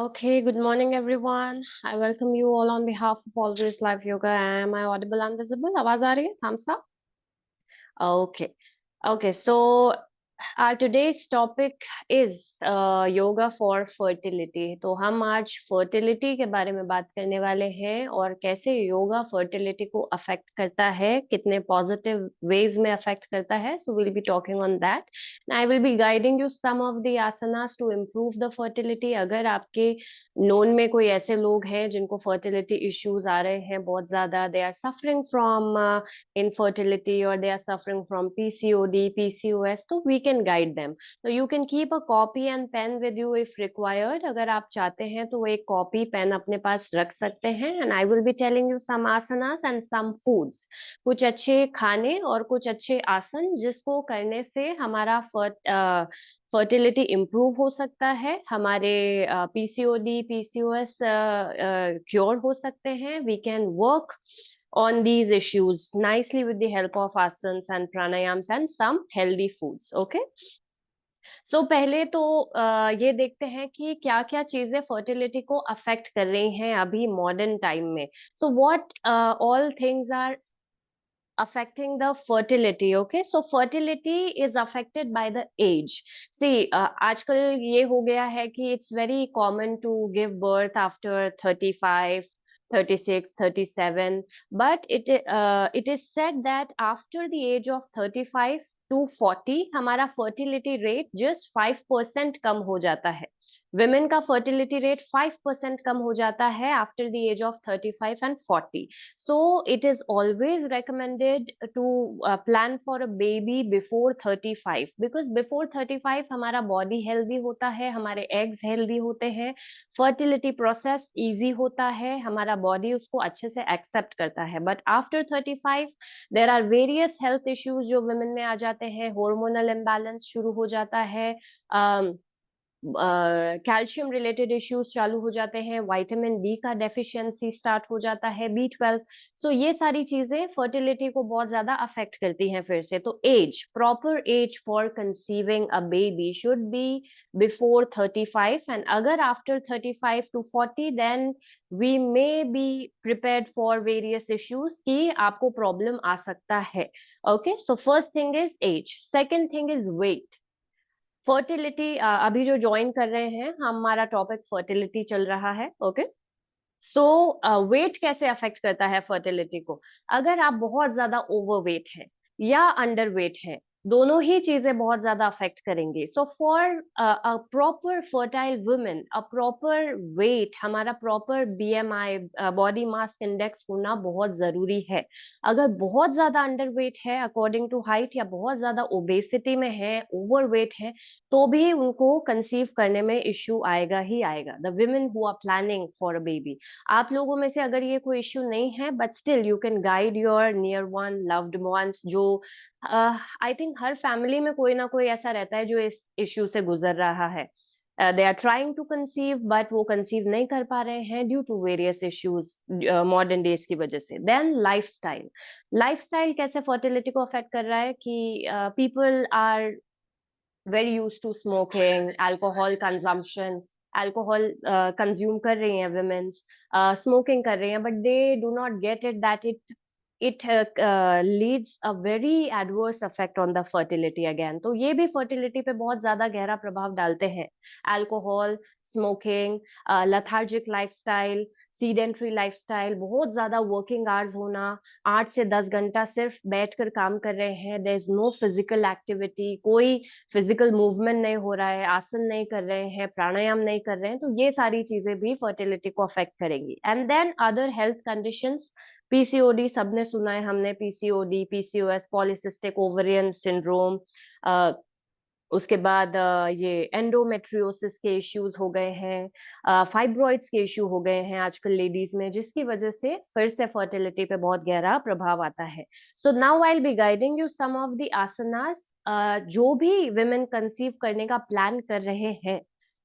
Okay, good morning everyone. I welcome you all on behalf of Always Life Yoga. Am I audible and visible? आवाज आ रही है? Thumbs up. Okay. Okay, so our today's topic is yoga for fertility. तो हम आज fertility के बारे में बात करने वाले हैं और कैसे योगा fertility को affect करता है, कितने positive ways में affect करता है. So we'll be talking on that. And I will be guiding you some of the asanas to improve the fertility. अगर आपके नोन में कोई ऐसे लोग हैं जिनको fertility issues आ रहे हैं बहुत ज्यादा, they are suffering from infertility or they are suffering from PCOD, PCOS, so we can guide them. So you can keep a copy and pen with you if required. अगर आप चाहते हैं तो एक कॉपी पेन अपने पास रख सकते हैं. And I will be telling you some asanas and some foods. कुछ अच्छे खाने और कुछ अच्छे आसन जिसको करने से हमारा फर्टिलिटी इम्प्रूव हो सकता है, हमारे पीसीओडी पीसीओएस क्योर हो सकते हैं. We can work on these issues nicely with the help of asanas and pranayams and some healthy foods. Okay, so पहले तो ये देखते हैं कि क्या क्या चीजें फर्टिलिटी को अफेक्ट कर रही हैं अभी मॉडर्न टाइम में. So what all things are affecting the fertility? Okay, so fertility is affected by the age. See, आजकल ये हो गया है कि it's very common to give birth after 35, 36, 37, but it is said that after the age of 35 to 40 हमारा fertility rate just 5% कम हो जाता है. Women का fertility rate 5% कम हो जाता है after the age of 35 and 40. So it is always recommended to plan for a baby before 35, because before 35 हमारा body healthy होता है, हमारे eggs healthy होते हैं, fertility process easy होता है, हमारा body उसको अच्छे से accept करता है. But after 35 there are various health issues जो women में आ जाते हैं. hormonal imbalance शुरू हो जाता है, कैल्शियम रिलेटेड इश्यूज चालू हो जाते हैं, विटामिन डी का डेफिशिएंसी स्टार्ट हो जाता है, B12. सो ये सारी चीजें फर्टिलिटी को बहुत ज्यादा अफेक्ट करती हैं. फिर से तो age, proper age for conceiving a baby should be before 35, and अगर after 35 to 40 then we may be prepared for various issues कि आपको प्रॉब्लम आ सकता है. Okay, so first thing is age. Second thing is weight. Fertility अभी जो join कर रहे हैं, हमारा टॉपिक फर्टिलिटी चल रहा है. ओके, सो वेट कैसे अफेक्ट करता है फर्टिलिटी को? अगर आप बहुत ज्यादा ओवरवेट है या अंडर वेट है, दोनों ही चीजें बहुत ज्यादा अफेक्ट करेंगी. So for a proper fertile woman, a proper weight, हमारा proper BMI, body mass index होना बहुत जरूरी है. अगर बहुत ज्यादा अंडर वेट है अकॉर्डिंग टू हाइट, या बहुत ज्यादा ओबेसिटी में है, ओवरवेट है, तो भी उनको कंसीव करने में इश्यू आएगा ही आएगा. The women who are planning for a baby, आप लोगों में से अगर ये कोई इश्यू नहीं है, but still you can guide your near one, loved ones, जो आई थिंक हर फैमिली में कोई ना कोई ऐसा रहता है जो इस इश्यू से गुजर रहा है. They are trying to conceive but वो कंसीव नहीं कर पा रहे हैं due to various issues modern days की वजह से. Then lifestyle. लाइफस्टाइल कैसे फर्टिलिटी को अफेक्ट कर रहा है कि people are very use to smoking, alcohol consumption, alcohol consume कर रही हैं वुमेन्स, स्मोकिंग कर रही हैं, but they do not get it that it leads a very adverse effect on the fertility again. तो ये भी फर्टिलिटी पे बहुत ज्यादा गहरा प्रभाव डालते हैं. Alcohol, smoking, lethargic lifestyle, sedentary lifestyle, बहुत ज्यादा वर्किंग आवर्स होना, 8 से 10 घंटा सिर्फ बैठकर काम कर रहे हैं, there is no physical activity, कोई फिजिकल मूवमेंट नहीं हो रहा है, आसन नहीं कर रहे हैं, प्राणायाम नहीं कर रहे हैं, तो ये सारी चीजें भी फर्टिलिटी को अफेक्ट करेंगी. And then other health conditions, PCOD सबने सुना है हमने, PCOD, PCOS, polycystic ovarian syndrome, उसके बाद ये एंडोमेट्रियोसिस के इश्यूज हो गए हैं, फाइब्रॉइड्स के इश्यू हो गए हैं आजकल लेडीज में, जिसकी वजह से फिर से फर्टिलिटी पे बहुत गहरा प्रभाव आता है. So now I will be guiding you some of the asanas जो भी विमेन कंसीव करने का प्लान कर रहे हैं,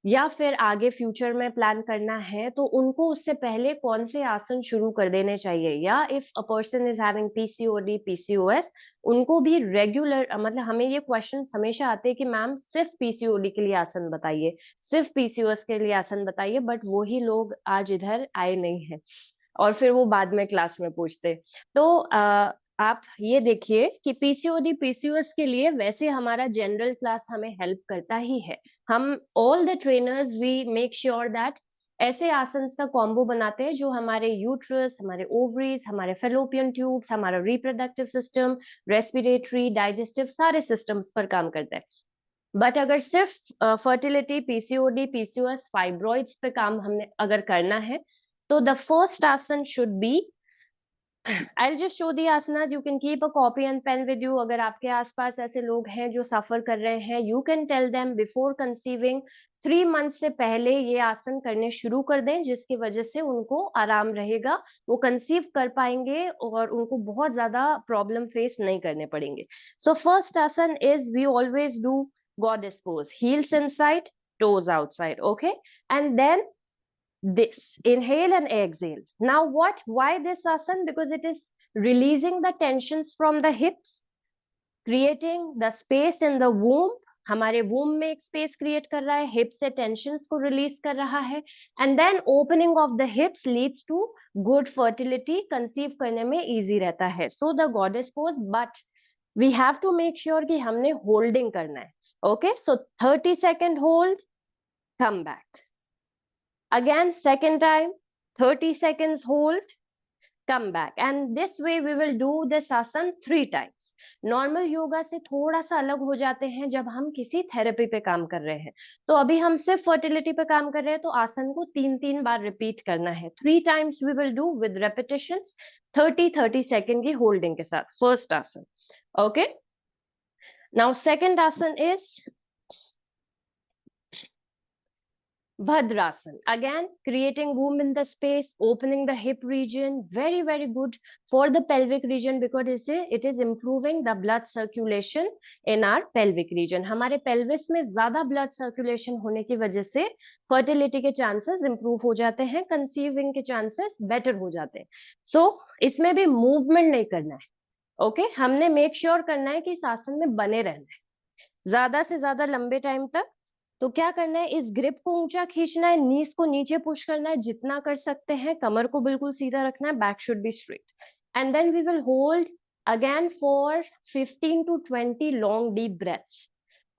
या फिर आगे फ्यूचर में प्लान करना है, तो उनको उससे पहले कौन से आसन शुरू कर देने चाहिए। या if a person is having PCOD PCOS, उनको भी रेगुलर, मतलब हमें ये क्वेश्चन हमेशा आते हैं कि मैम सिर्फ पीसीओडी के लिए आसन बताइए, सिर्फ पीसीओएस के लिए आसन बताइए, बट वही लोग आज इधर आए नहीं है और फिर वो बाद में क्लास में पूछते। तो आप ये देखिए कि पीसीओडी पीसीओएस के लिए वैसे हमारा जनरल क्लास हमें हेल्प करता ही है। हम all the trainers we make sure that ऐसे आसन्स का कॉम्बो बनाते हैं जो हमारे यूट्रस, हमारे ओवरीज, हमारे फेलोपियन ट्यूब्स, हमारा रिप्रोडक्टिव सिस्टम, रेस्पिरेटरी, डाइजेस्टिव सारे सिस्टम्स पर काम करता है। बट अगर सिर्फ फर्टिलिटी, पीसीओडी, पीसीओएस, फाइब्रॉइड्स पे काम हमने अगर करना है, तो the first asan should be, I'll just show the asanas. You can keep a copy and pen with you. अगर आपके आसपास ऐसे लोग हैं जो सफर कर रहे हैं, you can tell them before conceiving 3 months से पहले ये आसन करने शुरू कर दें, जिसकी वजह से उनको आराम रहेगा, वो कंसीव कर पाएंगे और उनको बहुत ज्यादा प्रॉब्लम फेस नहीं करने पड़ेंगे। So first asan is we always do goddess pose, heels inside, toes outside, okay? And then this, inhale and exhale. Now why this asan? Because it is releasing the tensions from the hips, creating the space in the womb. हमारे womb में एक space create कर रहा है, hip से tensions को release कर रहा है, and then opening of the hips leads to good fertility, conceive करने में easy रहता है। So the goddess pose, but we have to make sure कि हमने holding करना है। Okay, so 30-second hold, come back. Again, second time, 30 seconds hold, come back. And this way we will do this asan 3 times. Normal yoga से थोड़ा सा अलग हो जाते हैं जब हम किसी थेरेपी पे काम कर रहे हैं। तो अभी हम सिर्फ फर्टिलिटी पे काम कर रहे हैं, तो आसन को 3-3 बार रिपीट करना है। 3 times we will do with repetitions, 30-30 second की होल्डिंग के साथ। First asana, okay. Now second asana is Bhadrasan. Again, creating womb in the space, opening the hip region, very, very good for the pelvic region because it is improving the blood circulation in our pelvic region. हमारे pelvis में ज्यादा blood circulation होने की वजह से fertility के chances improve हो जाते हैं, conceiving के chances better हो जाते हैं। So, इसमें भी movement नहीं करना है, okay? हमने make sure करना है कि इस आसन में बने रहना है ज्यादा से ज्यादा लंबे टाइम तक। तो क्या करना है, इस ग्रिप को ऊंचा खींचना है, नीज को नीचे पुश करना है जितना कर सकते हैं, कमर को बिल्कुल सीधा रखना है, back should be straight, and then we will hold again for 15 to 20 long deep breaths.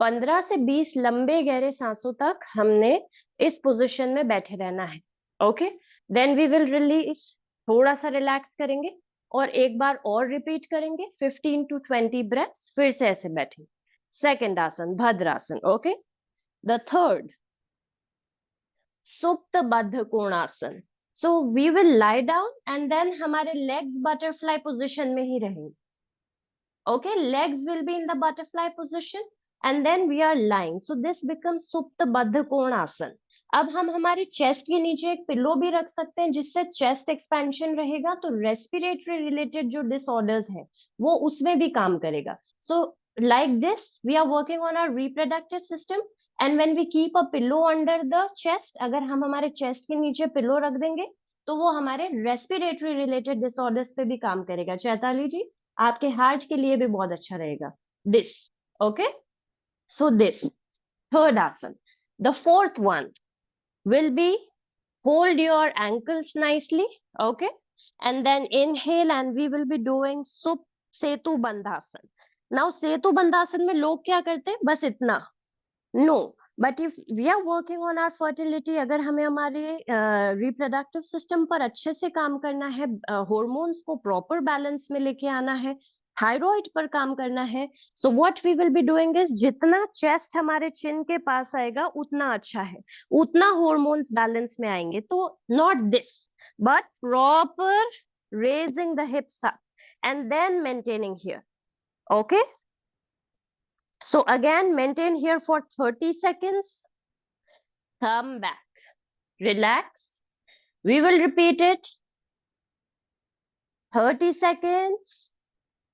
15 से 20 लंबे गहरे सांसों तक हमने इस पोजिशन में बैठे रहना है, okay. Then we will release, थोड़ा सा रिलैक्स करेंगे और एक बार और रिपीट करेंगे 15 to 20 ब्रेथ्स, फिर से ऐसे बैठे। सेकेंड आसन भद्रासन, okay. The third, Supta Baddha Konasana. So we will lie down and then हमारे legs butterfly position में ही रहेंगे. Okay, legs will be in the butterfly position and then we are lying. So this becomes Supta Baddha Konasana. अब हम हमारे chest के नीचे एक pillow भी रख सकते हैं जिससे चेस्ट एक्सपेंशन रहेगा, तो रेस्पिरेटरी रिलेटेड जो डिसऑर्डर्स हैं वो उसमें भी काम करेगा। So like this we are working on our reproductive system, and when we keep a pillow under the chest, अगर हम हमारे चेस्ट के नीचे पिलो रख देंगे तो वो हमारे रेस्पिरेटरी रिलेटेड डिसऑर्डर्स पे भी काम करेगा। चैताली जी, आपके हार्ट के लिए भी बहुत अच्छा रहेगा this, okay. So this third asana. The fourth one will be hold your ankles nicely, okay, and then inhale and we will be doing setu bandhasan. Now setu bandhasan में लोग क्या करते हैं, बस इतना, no, but if we are working on our fertility, अगर हमें हमारे रिप्रोडक्टिव सिस्टम पर अच्छे से काम करना है, हॉर्मोन्स को प्रॉपर बैलेंस में लेके आना है, थायराइड पर काम करना है, so what we will be doing is जितना चेस्ट हमारे चिन के पास आएगा उतना अच्छा है, उतना हॉर्मोन्स बैलेंस में आएंगे। तो not this but proper raising the hips up and then maintaining here, okay. So again, maintain here for 30 seconds. Come back. Relax. We will repeat it. 30 seconds.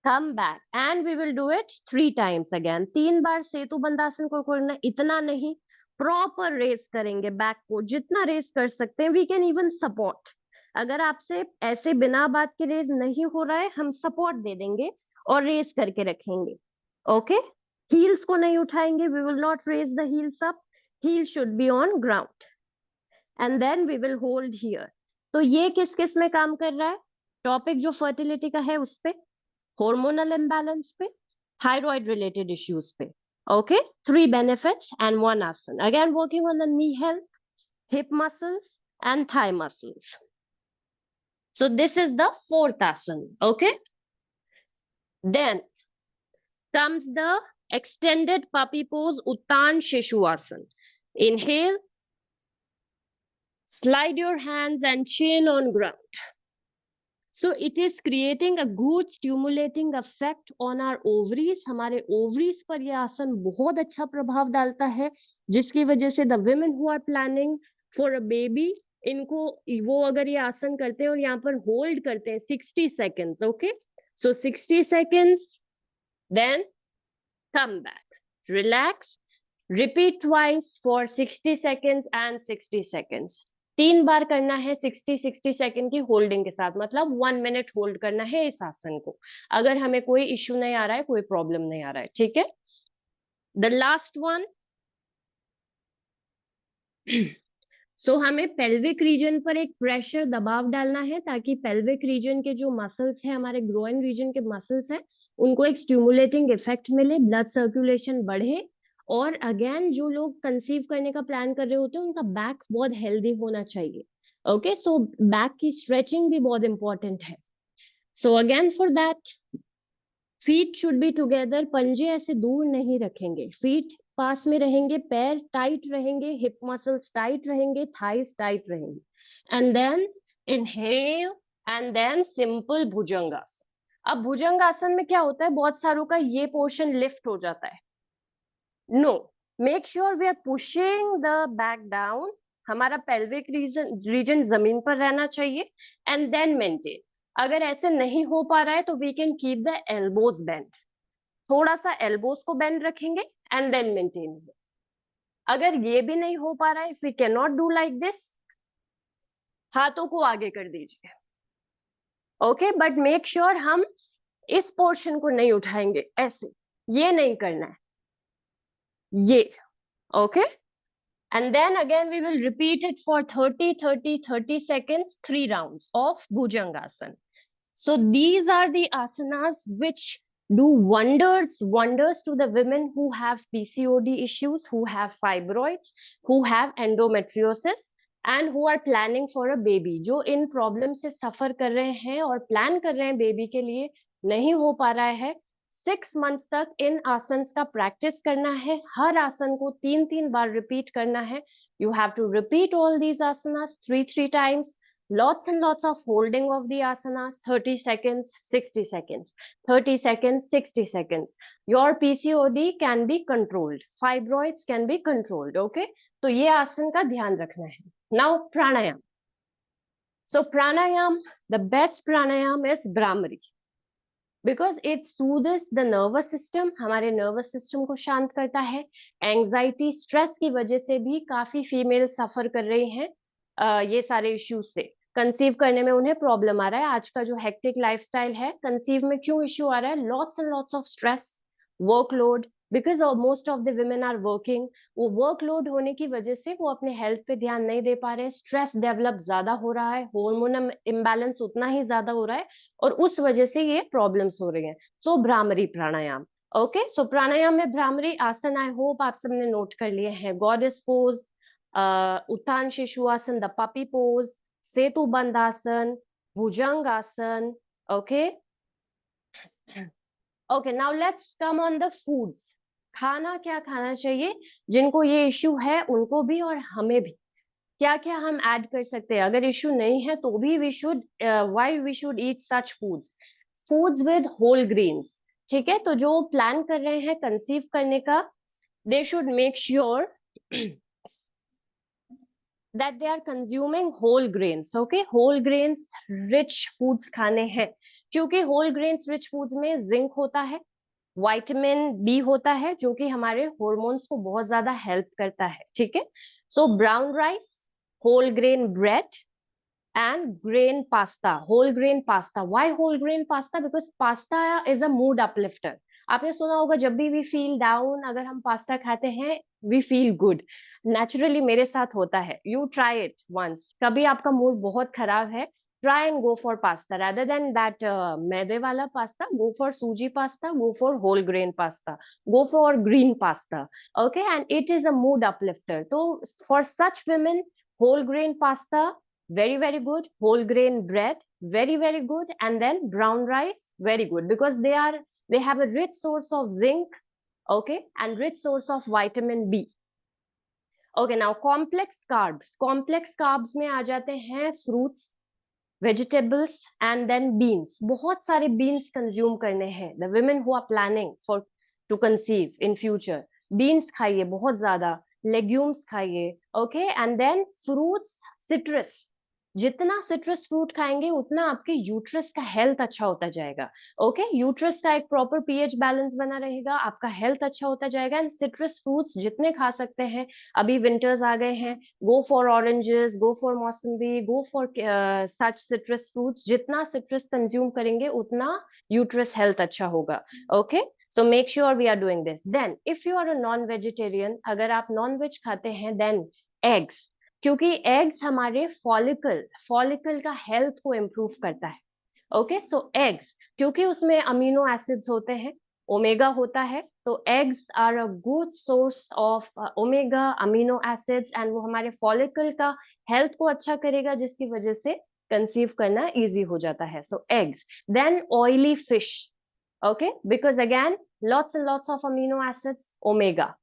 Come back. And we will do it 3 times again. 3 बार सेतु बंदासन को करना, इतना नहीं, proper race करेंगे back को, जितना race कर सकते हैं. We can even support. अगर आपसे ऐसे बिना बात के रेस नहीं हो रहा है, हम सपोर्ट दे देंगे और रेस करके रखेंगे. ओके, हील्स को नहीं उठाएंगे. We will not raise the heels up. Heel should be on ground and then we will hold here. तो ये किस किस में काम कर रहा है? टॉपिक जो फर्टिलिटी का है उस पे, hormonal imbalance पे, thyroid related issues पे. Okay, 3 benefits and 1 asana. Again, working on the knee health, hip muscles and thigh muscles. So this is the 4th asana. Okay, then comes the extended puppy pose, Uttan Shishuvasana. Inhale, slide your hands and chin on ground. So it is creating a good stimulating effect on our ovaries. हमारे ovaries पर यह आसन बहुत अच्छा प्रभाव डालता है, जिसकी वजह से the women who are planning for a baby, इनको वो अगर ये आसन करते हैं और यहाँ पर होल्ड करते हैं 60 seconds. Okay, so 60 seconds, then come back, relax, repeat twice for 60 seconds and 60 seconds. 3 बार करना है 60 सेकंड की होल्डिंग के साथ, मतलब 1 मिनट होल्ड करना है इस आसन को, अगर हमें कोई इश्यू नहीं आ रहा है, कोई प्रॉब्लम नहीं आ रहा है. ठीक है, द लास्ट वन. सो हमें पेल्विक रीजन पर एक प्रेशर दबाव डालना है, ताकि पेल्विक रीजन के जो मसल्स हैं, हमारे ग्रोइन रीजन के मसल्स हैं, उनको एक स्टिमुलेटिंग इफेक्ट मिले, ब्लड सर्कुलेशन बढ़े. और अगेन जो लोग कंसीव करने का प्लान कर रहे होते हैं, उनका बैक बहुत हेल्दी होना चाहिए. ओके, सो बैक की स्ट्रेचिंग भी बहुत इंपॉर्टेंट है. So again for that, feet should be together. पंजे ऐसे दूर नहीं रखेंगे, फीट पास में रहेंगे, पैर टाइट रहेंगे, हिप मसल्स टाइट रहेंगे, थाइस टाइट रहेंगे. And then inhale and then simple Bhujangasana. अब भुजंगासन में क्या होता है, बहुत सारों का ये पोर्शन लिफ्ट हो जाता है. No, make sure we are pushing the back down. हमारा पेल्विक रीजन जमीन पर रहना चाहिए एंड देन मेंटेन. अगर ऐसे नहीं हो पा रहा है तो we can keep the elbows bend. थोड़ा सा एल्बोज को बेंड रखेंगे एंड देन मेंटेन. अगर ये भी नहीं हो पा रहा है, if we can not do like this, हाथों को आगे कर दीजिए. ओके, बट मेक श्योर हम इस पोर्शन को नहीं उठाएंगे, ऐसे ये नहीं करना है, ये. Okay, and then again we will repeat it for 30 seconds, 3 rounds of Bhujangasana. So these are the asanas which do wonders to the women who have PCOD issues, who have fibroids, who have endometriosis and who are planning for a baby. जो इन problem से सफर कर रहे हैं और plan कर रहे हैं baby के लिए, नहीं हो पा रहा है, 6 months तक इन आसन का प्रैक्टिस करना है. हर आसन को 3 बार रिपीट करना है. You have to repeat all these asanas 3 times. Lots and lots of holding of the asanas, 30 seconds, 60 seconds, 30 seconds, 60 seconds. Your PCOD can be controlled. Fibroids can be controlled. Okay, तो ये आसन का ध्यान रखना है. Now pranayam. So pranayam, the best pranayam is Brahmari. Because it soothes the nervous system. हमारे nervous system को शांत करता है. Anxiety, stress की वजह से भी काफी फीमेल सफर कर रही हैं ये सारे इश्यूज से. कंसीव करने में उन्हें प्रॉब्लम आ रहा है. आज का जो हेक्टिक लाइफस्टाइल है, कंसीव में क्यों इश्यू आ रहा है? Lots and lots of stress, workload, because most of the women are working. वो वर्कलोड होने की वजह से वो अपने हेल्थ पे ध्यान नहीं दे पा रहे. स्ट्रेस डेवलप ज्यादा हो रहा है, हार्मोनल इम्बैलेंस उतना ही ज्यादा हो रहा है, और उस वजह से ये प्रॉब्लम्स हो रही हैं. सो भ्रामरी प्राणायाम. ओके, सो प्राणायाम में भ्रामरी आसन आई होप आप सबने नोट कर लिए हैं. Goddess pose, Utthan Shishuasana, the puppy pose, Setu Bandhasana, Bhujangasana. Okay, okay, now let's come on the foods. खाना क्या खाना चाहिए? जिनको ये इश्यू है उनको भी और हमें भी. क्या क्या हम ऐड कर सकते हैं? अगर इश्यू नहीं है तो भी we should, why we should eat such foods with whole grains. ठीक है, तो जो प्लान कर रहे हैं कंसीव करने का, they should make sure that they are consuming whole grains. Okay, whole grains rich foods खाने हैं, क्योंकि whole grains rich foods में जिंक होता है, विटामिन बी होता है जो कि हमारे हॉर्मोन्स को बहुत ज्यादा हेल्प करता है, ठीक है। So brown rice, whole grain bread and grain pasta, whole grain pasta. Why whole grain pasta? Because pasta is a mood uplifter. आपने सुना होगा जब भी वी फील डाउन, अगर हम पास्ता खाते हैं वी फील गुड। नेचुरली मेरे साथ होता है। यू ट्राई इट वंस, कभी आपका मूड बहुत खराब है, try and go for pasta rather than that मैदे वाला pasta, go for suji pasta, go for whole grain pasta, go for green pasta, okay, and it is a mood uplifter. तो for such women, whole grain pasta, very very good, whole grain bread, very very good, and then brown rice, very good, because they have a rich source of zinc, okay, and rich source of vitamin b। okay, now complex carbs में आ जाते हैं fruits, vegetables, and then beans। बहुत सारे beans consume करने हैं, the women who are planning for to conceive in future, beans खाइए बहुत ज्यादा, legumes खाइए, okay, and then fruits, citrus, जितना सिट्रस फ्रूट खाएंगे उतना आपके यूट्रस का हेल्थ अच्छा होता जाएगा, ओके, यूट्रस का एक प्रॉपर पीएच बैलेंस बना रहेगा, आपका हेल्थ अच्छा होता जाएगा। एंड सिट्रस फ्रूट्स जितने खा सकते हैं, अभी विंटर्स आ गए हैं, go for oranges, go for mosambi, go for such citrus fruits. जितना सिट्रस कंज्यूम करेंगे उतना यूट्रस हेल्थ अच्छा होगा, okay. So make sure we are doing this. Then if you are a non vegetarian, अगर आप नॉन वेज खाते हैं, then eggs, क्योंकि एग्स हमारे फॉलिकल का हेल्थ को इम्प्रूव करता है, ओके। सो एग्स, क्योंकि उसमें अमीनो एसिड्स होते हैं, ओमेगा होता है, तो eggs are a good source of omega amino acids, and वो हमारे फॉलिकल का हेल्थ को अच्छा करेगा, जिसकी वजह से कंसीव करना इजी हो जाता है। So eggs, then oily fish, okay, because again lots and lots of amino acids, omega.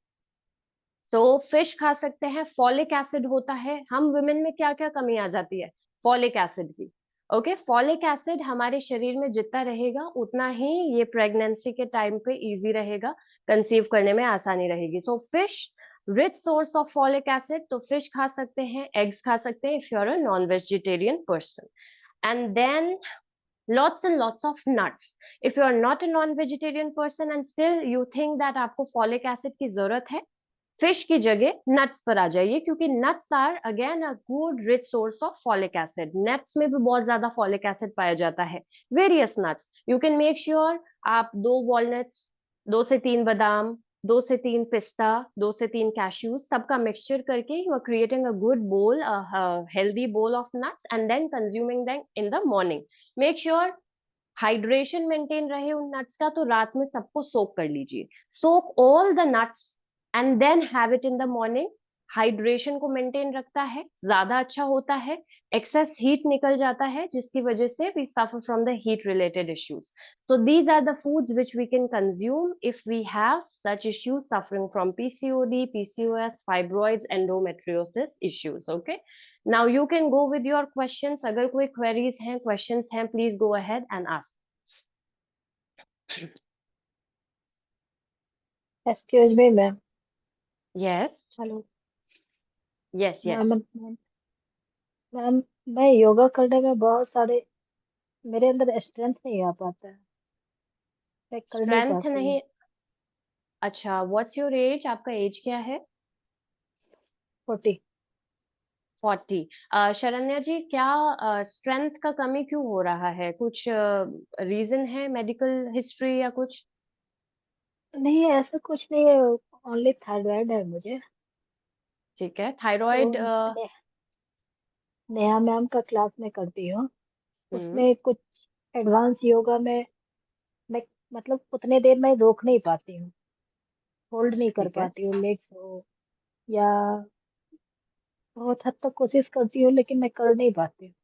तो फिश खा सकते हैं, फॉलिक एसिड होता है। हम वुमेन में क्या क्या कमी आ जाती है? फॉलिक एसिड की, ओके। फॉलिक एसिड हमारे शरीर में जितना रहेगा उतना ही ये प्रेगनेंसी के टाइम पे इजी रहेगा, कंसीव करने में आसानी रहेगी। So fish, rich source of folic acid, तो फिश खा सकते हैं, एग्स खा सकते हैं if you are a non vegetarian person. And then lots and lots of nuts, if you are not a non vegetarian person and still you think that आपको folic acid की जरूरत है, फिश की जगह nuts पर आ जाइए, क्योंकि nuts are again a good rich source of folic acid. Nuts में भी बहुत ज्यादा फॉलिक एसिड पाया जाता है। Various nuts, you can make sure आप 2 वॉलनट्स, 2 से 3 बादाम, 2 से 3 पिस्ता, 2 से 3 कैश्यूज, सबका मिक्सचर करके you are creating a good bowl, healthy bowl of nuts, and then consuming them in the morning. Make sure hydration maintain रहे उन नट्स का, तो रात में सबको सोक कर लीजिए, soak all the nuts and then have it in the morning. Hydration को मेंटेन रखता है, ज्यादा अच्छा होता है, एक्सेस हीट निकल जाता है, जिसकी वजह से we suffer from the heat related issues. So these are the foods which we can consume if we have such issues suffering from PCOD, PCOS, fibroids, endometriosis issues, okay. Now you can go with your questions. अगर कोई queries हैं, questions हैं, please go ahead and ask. Excuse me ma'am. Yes, hello yes, ma'am. Yes. Ma'am, मैं yoga करने में बहुत सारे, मेरे अंदर स्ट्रेंथ नहीं आ पाता है, मैं कर नहीं स्ट्रेंथ पाती हूँ। नहीं? अच्छा, व्हाट्स योर एज? आपका एज क्या है? 40। 40। शरण्या जी, क्या स्ट्रेंथ का कमी क्यों हो रहा है? कुछ रीजन है, मेडिकल हिस्ट्री या कुछ? नहीं, ऐसा कुछ नहीं है, ओनली थायराइड है मुझे। ठीक है, तो थायराइड। नेहा मैम का क्लास में करती हूँ, हम्म, उसमें कुछ एडवांस योगा में मैं मतलब उतने देर में रोक नहीं पाती हूँ, होल्ड नहीं कर ठीक है। पाती हूँ लेग्स हो, या बहुत हद तक कोशिश करती हूँ लेकिन मैं कर नहीं पाती हूँ।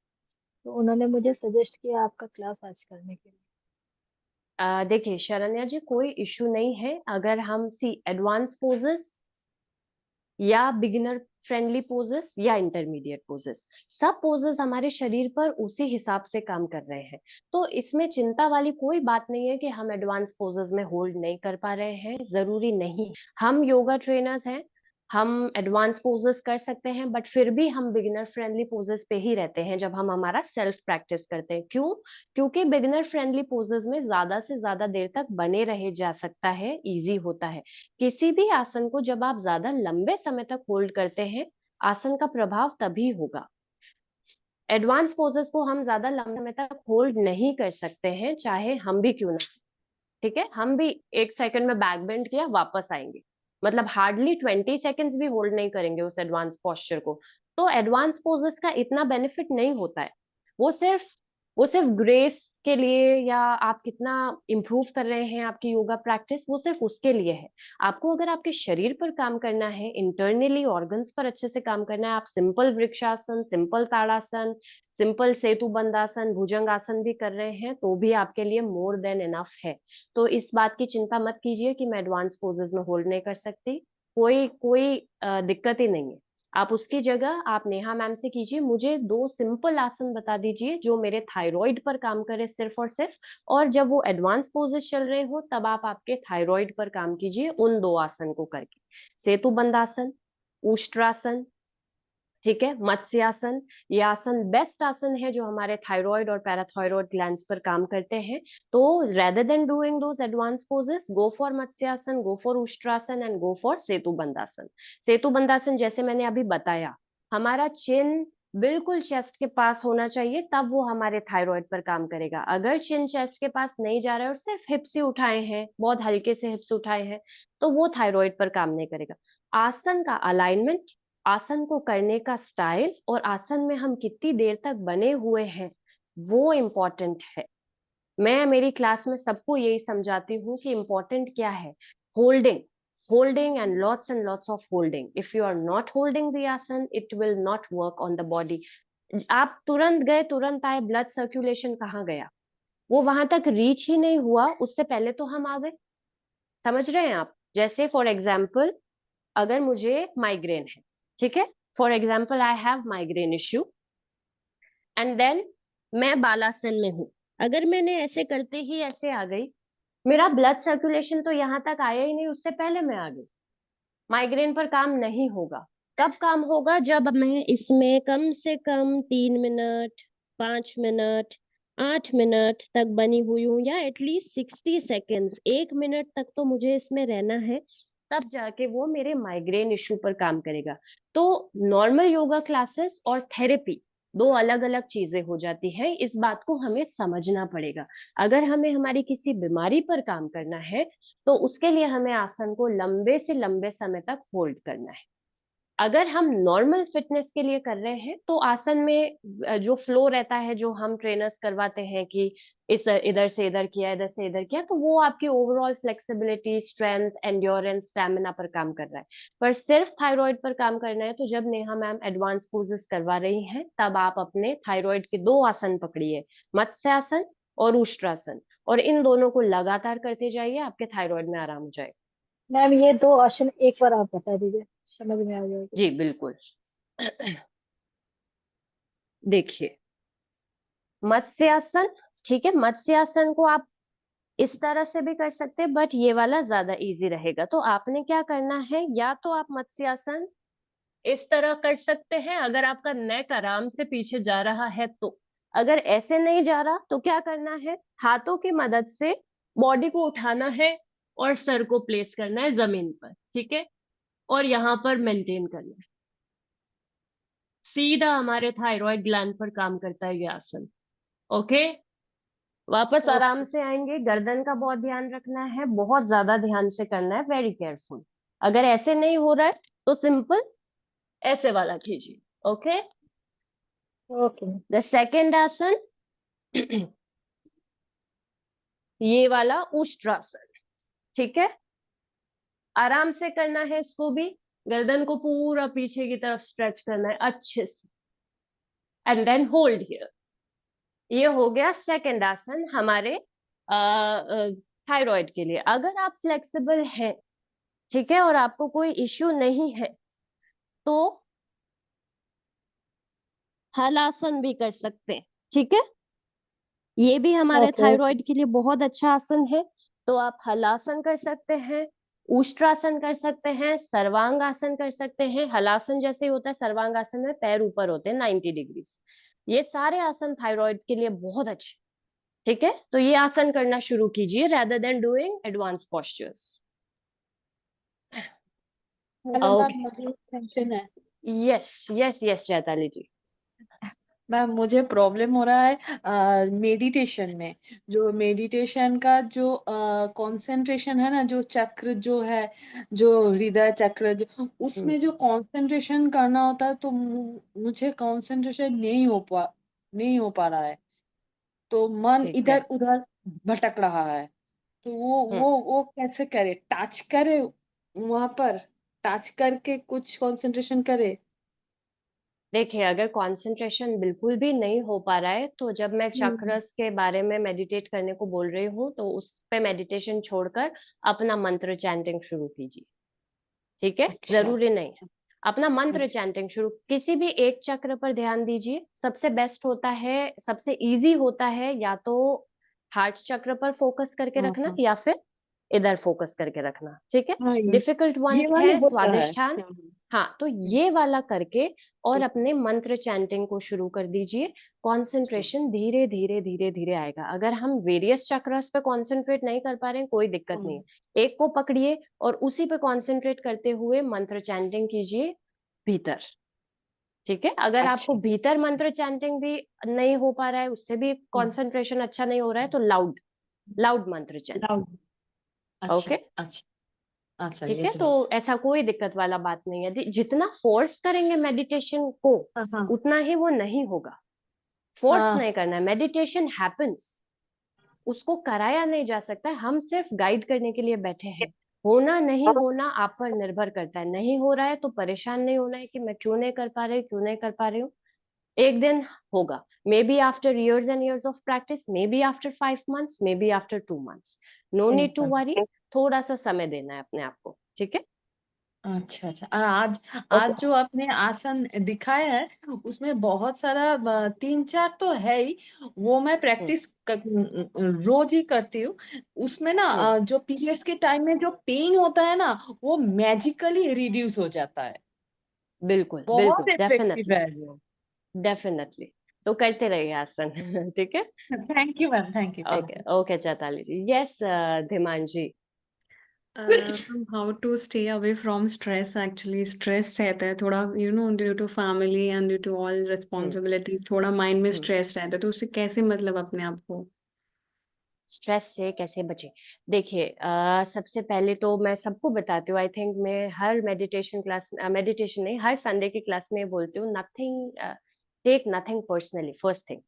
तो उन्होंने मुझे सजेस्ट किया आपका क्लास आज करने के लिए। देखिए शरण्या जी, कोई इशू नहीं है। अगर हम सी एडवांस पोजेस या बिगिनर फ्रेंडली पोजेस या इंटरमीडिएट पोजेस, सब पोजेस हमारे शरीर पर उसी हिसाब से काम कर रहे हैं। तो इसमें चिंता वाली कोई बात नहीं है कि हम एडवांस पोजेस में होल्ड नहीं कर पा रहे हैं, जरूरी नहीं। हम योगा ट्रेनर्स हैं, हम एडवांस पोजेस कर सकते हैं, बट फिर भी हम बिगिनर फ्रेंडली पोजेस पे ही रहते हैं जब हम हमारा सेल्फ प्रैक्टिस करते हैं। क्यों? क्योंकि बिगिनर फ्रेंडली पोजेस में ज्यादा से ज्यादा देर तक बने रहे जा सकता है, इजी होता है। किसी भी आसन को जब आप ज्यादा लंबे समय तक होल्ड करते हैं, आसन का प्रभाव तभी होगा। एडवांस पोजेस को हम ज्यादा लंबे समय तक होल्ड नहीं कर सकते हैं, चाहे हम भी क्यों ना। ठीक है, हम भी 1 सेकंड में बैक बेंड किया वापस आएंगे, मतलब हार्डली 20 सेकेंड्स भी होल्ड नहीं करेंगे उस एडवांस पोस्चर को। तो एडवांस पोजेस का इतना बेनिफिट नहीं होता है। वो सिर्फ वो सिर्फ ग्रेस के लिए, या आप कितना इम्प्रूव कर रहे हैं आपकी योगा प्रैक्टिस, वो सिर्फ उसके लिए है। आपको अगर आपके शरीर पर काम करना है, इंटरनली ऑर्गन्स पर अच्छे से काम करना है, आप सिंपल वृक्षासन, सिंपल ताड़ासन, सिंपल सेतु बंदासन, भुजंगासन भी कर रहे हैं, तो भी आपके लिए मोर देन इनफ है। तो इस बात की चिंता मत कीजिए कि मैं एडवांस पोजेस में होल्ड नहीं कर सकती। कोई कोई दिक्कत ही नहीं है। आप उसकी जगह आप नेहा मैम से कीजिए, मुझे 2 सिंपल आसन बता दीजिए जो मेरे थायराइड पर काम करे सिर्फ और सिर्फ। और जब वो एडवांस पोजेस चल रहे हो तब आप आपके थायराइड पर काम कीजिए उन 2 आसन को करके। सेतु बंदासन, उष्ट्रासन, ठीक है, मत्स्यासन। ये आसन बेस्ट आसन है जो हमारे थायराइड और पैराथायराइड ग्लैंड्स पर काम करते हैं। तो rather than doing those advance poses, go for Matsyasana, go for Ushtrasana and go for Setu Bandhasana. Setu Bandhasana जैसे मैंने अभी बताया, हमारा चिन बिल्कुल चेस्ट के पास होना चाहिए, तब वो हमारे थायराइड पर काम करेगा। अगर चिन चेस्ट के पास नहीं जा रहा है और सिर्फ हिप्स ही उठाए हैं, बहुत हल्के से हिप्स उठाए हैं, तो वो थायराइड पर काम नहीं करेगा। आसन का अलाइनमेंट, आसन को करने का स्टाइल और आसन में हम कितनी देर तक बने हुए हैं, वो इम्पोर्टेंट है। मैं मेरी क्लास में सबको यही समझाती हूँ कि इम्पोर्टेंट क्या है। Holding, holding and lots of holding. If you are not holding the asana, it will not work on the body. आप तुरंत गए तुरंत आए, ब्लड सर्कुलेशन कहाँ गया? वो वहां तक रीच ही नहीं हुआ, उससे पहले तो हम आ गए। समझ रहे हैं आप? जैसे फॉर एग्जाम्पल, अगर मुझे माइग्रेन है, ठीक है, for example I have migraine issue, and then मैं बालासन में हूं। अगर मैंने ऐसे करते ही ऐसे आ गई, मेरा ब्लड सर्कुलेशन तो यहाँ तक आया ही नहीं, उससे पहले मैं आ गई, माइग्रेन पर काम नहीं होगा। कब काम होगा? जब मैं इसमें कम से कम 3 मिनट, 5 मिनट, 8 मिनट तक बनी हुई हूँ, या एटलीस्ट 60 सेकेंड्स, 1 मिनट तक तो मुझे इसमें रहना है, तब जाके वो मेरे माइग्रेन इश्यू पर काम करेगा। तो नॉर्मल योगा क्लासेस और थेरेपी 2 अलग अलग चीजें हो जाती हैं, इस बात को हमें समझना पड़ेगा। अगर हमें हमारी किसी बीमारी पर काम करना है, तो उसके लिए हमें आसन को लंबे से लंबे समय तक होल्ड करना है। अगर हम नॉर्मल फिटनेस के लिए कर रहे हैं, तो आसन में जो फ्लो रहता है, जो हम ट्रेनर्स करवाते हैं कि इस इधर से इधर किया, इधर से इधर किया, तो वो आपकी overall flexibility, strength, endurance, stamina पर काम कर रहा है। पर सिर्फ थायराइड पर काम करना है, तो जब नेहा मैम एडवांस पोजेस करवा रही हैं, तब आप अपने थायराइड के 2 आसन पकड़िए, मत्स्यासन और उष्ट्रासन, और इन दोनों को लगातार करते जाइए, आपके थायराइड में आराम हो जाएगा। मैम ये 2 आसन एक बार आप बता दीजिए, समझ में आ जाएगी। जी बिल्कुल। देखिए, मत्स्यासन, ठीक है, मत्स्यासन को आप इस तरह से भी कर सकते हैं, बट ये वाला ज्यादा इजी रहेगा। तो आपने क्या करना है, या तो आप मत्स्यासन इस तरह कर सकते हैं अगर आपका नेक आराम से पीछे जा रहा है तो। अगर ऐसे नहीं जा रहा तो क्या करना है, हाथों की मदद से बॉडी को उठाना है और सर को प्लेस करना है जमीन पर, ठीक है, और यहाँ पर मेंटेन करना है। सीधा हमारे थायराइड ग्लैंड पर काम करता है ये आसन। ओके, वापस आराम ओके। से आएंगे, गर्दन का बहुत ध्यान रखना है, बहुत ज्यादा ध्यान से करना है, वेरी केयरफुल। अगर ऐसे नहीं हो रहा है तो सिंपल ऐसे वाला कीजिए। Okay, okay. द सेकेंड आसन, ये वाला उष्ट्रासन, ठीक है, आराम से करना है इसको भी। गर्दन को पूरा पीछे की तरफ स्ट्रेच करना है अच्छे से, एंड देन होल्ड हियर। ये हो गया सेकेंड आसन हमारे थायराइड के लिए। अगर आप फ्लेक्सिबल हैं, ठीक है, और आपको कोई इश्यू नहीं है, तो हलासन भी कर सकते हैं, ठीक है, ये भी हमारे ओके। ओके। थायराइड के लिए बहुत अच्छा आसन है। तो आप हलासन कर सकते हैं, उष्ट्रासन कर सकते हैं, सर्वांगासन कर सकते हैं। हलासन जैसे ही होता है, सर्वांगासन में पैर ऊपर होते हैं 90 डिग्रीज। ये सारे आसन थायराइड के लिए बहुत अच्छे। ठीक है, तो ये आसन करना शुरू कीजिए rather than doing advanced postures. Hello ma'am, Okay. मुझे टेंशन है Yes, yes, yes, चैताली जी। मैम। मुझे प्रॉब्लम हो रहा है मेडिटेशन में। जो मेडिटेशन का जो कंसंट्रेशन है ना, जो चक्र जो है, जो हृदय चक्र जो, उसमें जो कंसंट्रेशन करना होता है, तो मुझे कंसंट्रेशन नहीं हो पा रहा है। तो मन ठीक है, इधर उधर भटक रहा है। तो वो कैसे करे? टच करे वहां पर, टच करके कुछ कंसंट्रेशन करे। देखिए अगर कंसंट्रेशन बिल्कुल भी नहीं हो पा रहा है, तो जब मैं हम्म। चक्रस के बारे में मेडिटेट करने को बोल रही हूँ, तो उस पे मेडिटेशन छोड़कर अपना मंत्र चैंटिंग शुरू कीजिए। ठीक है, अच्छा। जरूरी नहीं है। अपना मंत्र अच्छा। चैंटिंग शुरू, किसी भी एक चक्र पर ध्यान दीजिए। सबसे बेस्ट होता है, सबसे इजी होता है, या तो हार्ट चक्र पर फोकस करके हाँ रखना हाँ या फिर इधर फोकस करके रखना। ठीक है, हाँ, डिफिकल्ट ये वंस वाले है होता है। स्वादिष्ठान। हाँ, तो हम्म, ये वाला करके और हम्म, अपने मंत्र चैंटिंग को शुरू कर दीजिए। अच्छा। कंसंट्रेशन धीरे धीरे धीरे धीरे आएगा। अगर हम वेरियस चक्रस पे कंसंट्रेट नहीं कर पा रहे हैं, कोई दिक्कत नहीं हम्म, है। एक को पकड़िए और उसी पे कंसंट्रेट करते हुए मंत्र चैंटिंग कीजिए भीतर। ठीक है, अगर आपको अच्छा। भीतर मंत्र चैंटिंग भी नहीं हो पा रहा है, उससे भी हम्म, कंसंट्रेशन अच्छा नहीं हो रहा है, तो लाउड लाउड मंत्र चैंटिंग। लाउड। अच्छा। ओके, अच्छा। अच्छा, ठीक ये है, तो तो ऐसा कोई दिक्कत वाला बात नहीं है। जितना फोर्स करेंगे मेडिटेशन को, हाँ हाँ उतना ही वो नहीं होगा। फोर्स नहीं हाँ। करना है, मेडिटेशन हैपेंस, उसको कराया नहीं जा सकता है। हम सिर्फ गाइड करने के लिए बैठे हैं। होना नहीं होना आप पर निर्भर करता है। नहीं हो रहा है तो परेशान नहीं होना है कि मैं क्यों नहीं कर पा रही, क्यों नहीं कर पा रही हूँ। एक दिन होगा, maybe after years and years of practice, maybe after 5 months, maybe after 2 months. No need to एकदम। वरी। थोड़ा सा समय देना है अपने आप को। ठीक है। अच्छा अच्छा। और आज आज जो आपने आसन दिखाया है, उसमें बहुत सारा 3-4 तो है ही। वो मैं हम्म प्रैक्टिस रोज ही करती हूँ। उसमें ना हम्म जो पीरियड्स के टाइम में जो पेन होता है ना, वो मैजिकली रिड्यूस हो जाता है। बिल्कुल बहुत बिल्कुल, इफेक्टिव डेफिनेटली है वो। डेफिनेटली। तो करते रहिए आसन। ठीक है। Thank you ma'am, thank you, thank okay you. Okay Chaitali ji. Yes, Dhiman ji. How to stay away from stress? Actually, stress रहता है थोड़ा, due to family and due to all hmm responsibilities, थोड़ा माइंड में हम्म स्ट्रेस रहता है, तो उससे कैसे मतलब अपने आप को। स्ट्रेस से कैसे बचे? देखिए, सबसे पहले तो मैं सबको बताती हूँ। आई थिंक मैं हर मेडिटेशन क्लास, मेडिटेशन नहीं, हर संडे की क्लास में बोलती हूँ, nothing, take nothing personally, first thing.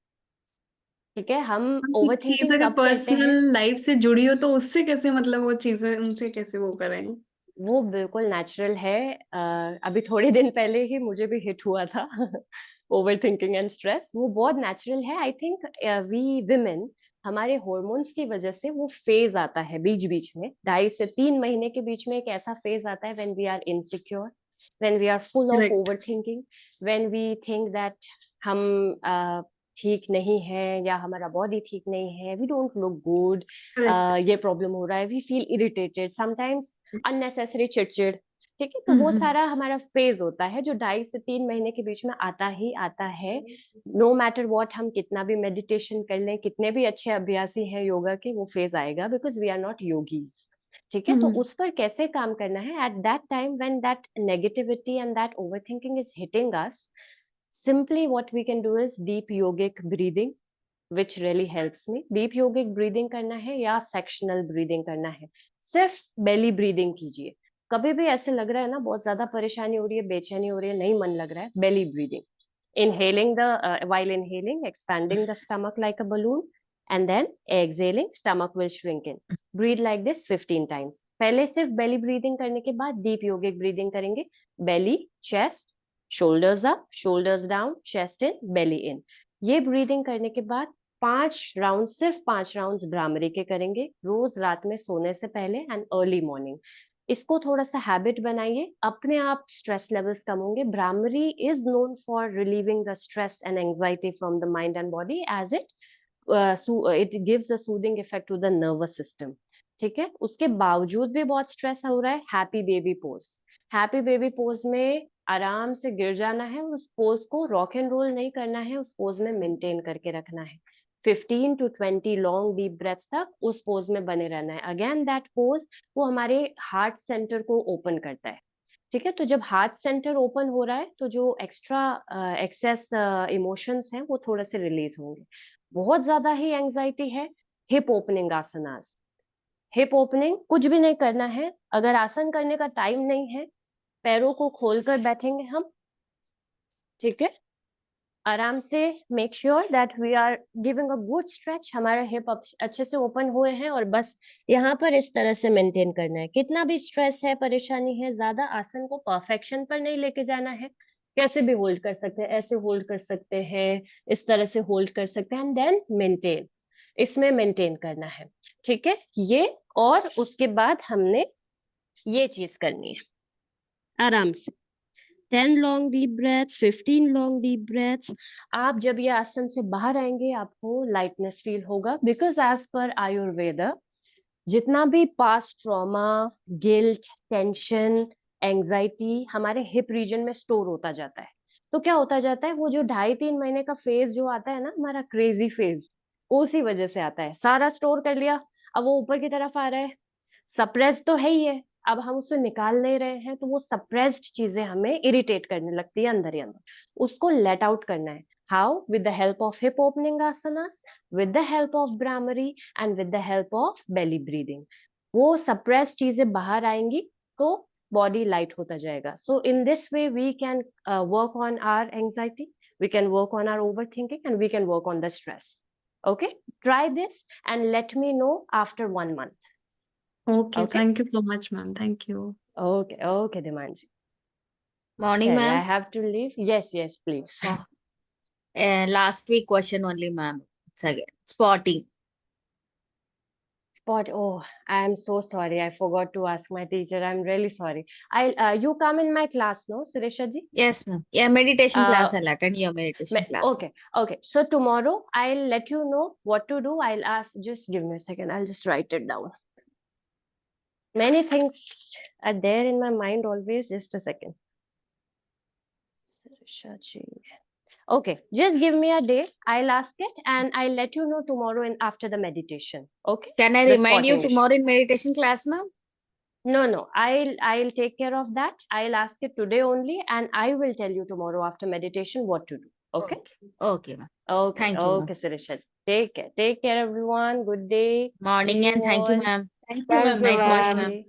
ठीक है, हम कि ओवर चीज थिंकिंग अगर कब करते हैं? पर्सनल लाइफ से जुड़ी हो तो उससे कैसे, मतलब वो चीजें उनसे कैसे वो करें। वो बिल्कुल नेचुरल है। अभी थोड़े दिन पहले ही मुझे भी हिट हुआ था। ओवर थिंकिंग एंड स्ट्रेस, वो बहुत नेचुरल है। आई थिंक वी विमेन, हमारे हॉर्मोन्स की वजह से वो फेज आता है बीच बीच में, 2.5 से 3 महीने के बीच में एक ऐसा फेज आता है when we are insecure, when we are full of correct. Over thinking, when we think that हम ठीक नहीं है, या हमारा बॉडी ठीक नहीं है, we don't look good, correct. ये प्रॉब्लम हो रहा है, we feel irritated sometimes, unnecessary चिड़चिड़। ठीक है, तो वो हम्म। सारा हमारा फेज होता है जो 2.5 से 3 महीने के बीच में आता ही आता है। नो मैटर वॉट, हम कितना भी मेडिटेशन कर लें, कितने भी अच्छे अभ्यासी हैं योगा के, वो फेज आएगा, because we are not yogis. ठीक है, तो हम्म। उस पर कैसे काम करना है at that time when that negativity and that overthinking is hitting us? Simply what we can do is deep yogic breathing, which really helps me. Deep yogic breathing करना है या सेक्शनल ब्रीदिंग करना है, सिर्फ बेली ब्रीदिंग कीजिए। कभी भी ऐसे लग रहा है ना, बहुत ज्यादा परेशानी हो रही है, बेचैनी हो रही है, नहीं मन लग रहा है, belly breathing, inhaling the while inhaling, expanding the stomach like a balloon, and then exhaling, stomach will shrink in. Breathe like this 15 times. पहले सिर्फ belly breathing करने के बाद deep yogic breathing करेंगे। belly, chest, shoulders up, shoulders down, chest in, belly in. ये breathing करने के बाद 5 राउंड, सिर्फ 5 राउंड भ्रामरी के करेंगे रोज रात में सोने से पहले एंड अर्ली मॉर्निंग। इसको थोड़ा सा हैबिट बनाइए, अपने आप स्ट्रेस लेवल्स कम होंगे। Bhramari is known for relieving the stress and anxiety from the mind and body, as it gives a soothing effect to the nervous system. ठीक है, उसके बावजूद भी बहुत स्ट्रेस हो रहा है, happy baby pose. Happy baby pose में आराम से गिर जाना है, उस पोज को रॉक एंड रोल नहीं करना है, उस पोज में मेंटेन करके रखना है। 15 to 20 लॉन्ग डीप ब्रेथ्स तक उस पोज में बने रहना है। अगेन दैट पोज वो हमारे हार्ट सेंटर को ओपन करता है। ठीक है, तो जब हार्ट सेंटर ओपन हो रहा है तो जो एक्स्ट्रा एक्सेस इमोशंस हैं वो थोड़े से रिलीज होंगे। बहुत ज्यादा ही एंजाइटी है, हिप ओपनिंग आसनास। हिप ओपनिंग कुछ भी नहीं करना है, अगर आसन करने का टाइम नहीं है, पैरों को खोलकर बैठेंगे हम। ठीक है, आराम से make sure that we are giving a good stretch, हमारे हिप अच्छे से ओपन हुए हैं, और बस यहाँ पर इस तरह से मेंटेन करना है। कितना भी स्ट्रेस है, परेशानी है, ज्यादा आसन को परफेक्शन पर नहीं लेके जाना है। कैसे भी होल्ड कर सकते हैं, ऐसे होल्ड कर सकते हैं, इस तरह से होल्ड कर सकते हैं, एंड देन मेंटेन, इसमें मेंटेन करना है। ठीक है, ये, और उसके बाद हमने ये चीज करनी है आराम से। 10 long deep breaths, 15 long deep breaths. आप जब ये आसन से बाहर आएंगे आपको लाइटनेस फील होगा, बिकॉज एज पर आयुर्वेदा जितना भी past trauma, guilt, tension, anxiety हमारे हिप रीजन में स्टोर होता जाता है। तो क्या होता जाता है, वो जो 2.5-3 महीने का फेज जो आता है ना, हमारा क्रेजी फेज, उसी वजह से आता है। सारा स्टोर कर लिया, अब वो ऊपर की तरफ आ रहा है, सप्रेस तो है ही है, अब हम उसे निकाल नहीं रहे हैं, तो वो सप्रेस्ड चीजें हमें इरिटेट करने लगती है अंदर ही अंदर, उसको लेट आउट करना है। How? With the help of hip opening asanas, with the help of Brahmari and with the help of belly breathing, वो सप्रेस चीजें बाहर आएंगी तो बॉडी लाइट होता जाएगा। So in this way we can work on our anxiety, we can work on our overthinking, and we can work on the stress. Okay, try this and let me know after 1 month. Okay, Okay, thank you so much, ma'am. Thank you. okay Dimanshi. Morning, Chale, I ma'am. have to leave. Yes, please. Last week question only, ma'am. It's again spotting. Spot. Oh, I am so sorry. I forgot to ask my teacher. I'm really sorry. You come in my class, no, Suresha ji? Yes, ma'am. Yeah, meditation class. Uh, I'll attend your meditation class. okay. So tomorrow I'll let you know what to do. I'll ask. Just give me a second. I'll just write it down. Many things are there in my mind always. Just a second. Suresha ji. Okay, just give me a day. I'll ask it and I'll let you know tomorrow after the meditation. Okay? Can I The remind you spotting issue. tomorrow in meditation class, ma'am? No. I'll take care of that. I'll ask it today only, and I will tell you tomorrow after meditation what to do. Okay? Okay, ma'am. Okay. Thank you, ma'am. Okay, Suresha. Take care. Take care, everyone. Good day. Morning, See you and thank you, all. ma'am. Thank you, Thank ma'am. you, Nice morning, ma'am. ma'am.